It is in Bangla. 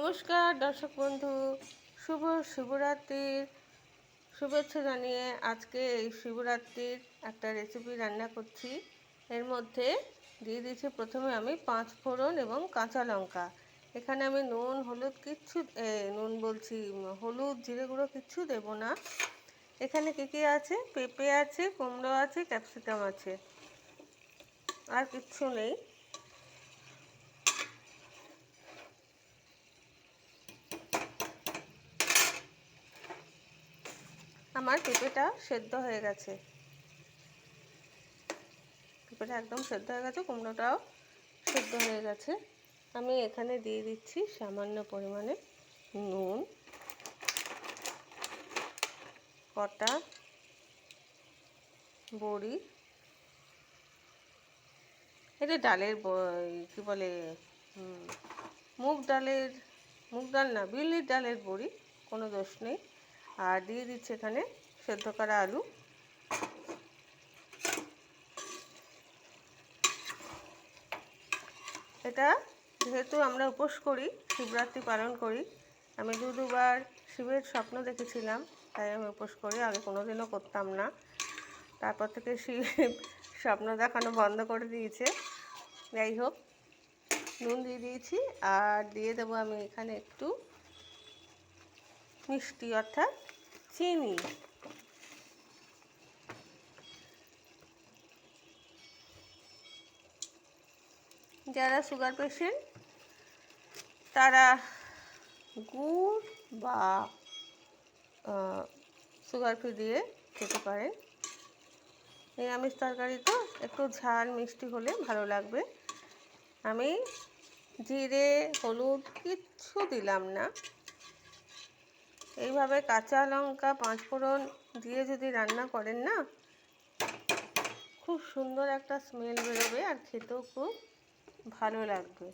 নমস্কার দর্শক বন্ধু, শুভ শিবরাত্রির শুভেচ্ছা জানিয়ে আজকে এই শিবরাত্রির একটা রেসিপি রান্না করছি। এর মধ্যে দিয়ে দিচ্ছি প্রথমে আমি 5 ফোড়ন এবং কাঁচা লঙ্কা। এখানে আমি নুন হলুদ হলুদ জিরে গুঁড়ো কিচ্ছু দেবো না। এখানে কী আছে, পেঁপে আছে, কুমড়ো আছে, ক্যাপসিকাম আছে, আর কিচ্ছু নেই। আমার পেঁপেটা সেদ্ধ হয়ে গেছে, পেঁপেটা একদম সেদ্ধ হয়ে গেছে, কুমড়োটাও সেদ্ধ হয়ে গেছে। আমি এখানে দিয়ে দিচ্ছি সামান্য পরিমাণে নুন, কটা বড়ি, এটা ডালের কী বলে মুগ ডাল না, বিউলির ডালের বড়ি, কোনো দোষ নেই। আর দিয়ে দিচ্ছি এখানে সেদ্ধ করা আলু। এটা যেহেতু আমরা উপোস করি, শিবরাত্রি পালন করি, আমি দুবার শিবের স্বপ্ন দেখেছিলাম, তাই আমি উপোস করি। আগে কোনোদিনও করতাম না, তারপর থেকে শিব স্বপ্ন দেখানো বন্ধ করে দিয়েছে। যাই হোক, নুন দিয়ে দিয়েছি, আর দিয়ে দেবো আমি এখানে একটু মিষ্টি অর্থাৎ চিনি। যারা সুগার পেশেন্ট তারা গুড় বা সুগার ফ্রি দিয়ে খেতে পারেন। নিরামিষ তরকারি তো একটু ঝাল মিষ্টি হলে ভালো লাগবে। আমি জিরে হলুদ কিচ্ছু দিলাম না। এইভাবে কাঁচা লঙ্কা 5 ফোড়ন দিয়ে যদি রান্না করেন না, খুব সুন্দর একটা স্মেল বেরোবে আর খেতেও খুব ভালো লাগবে।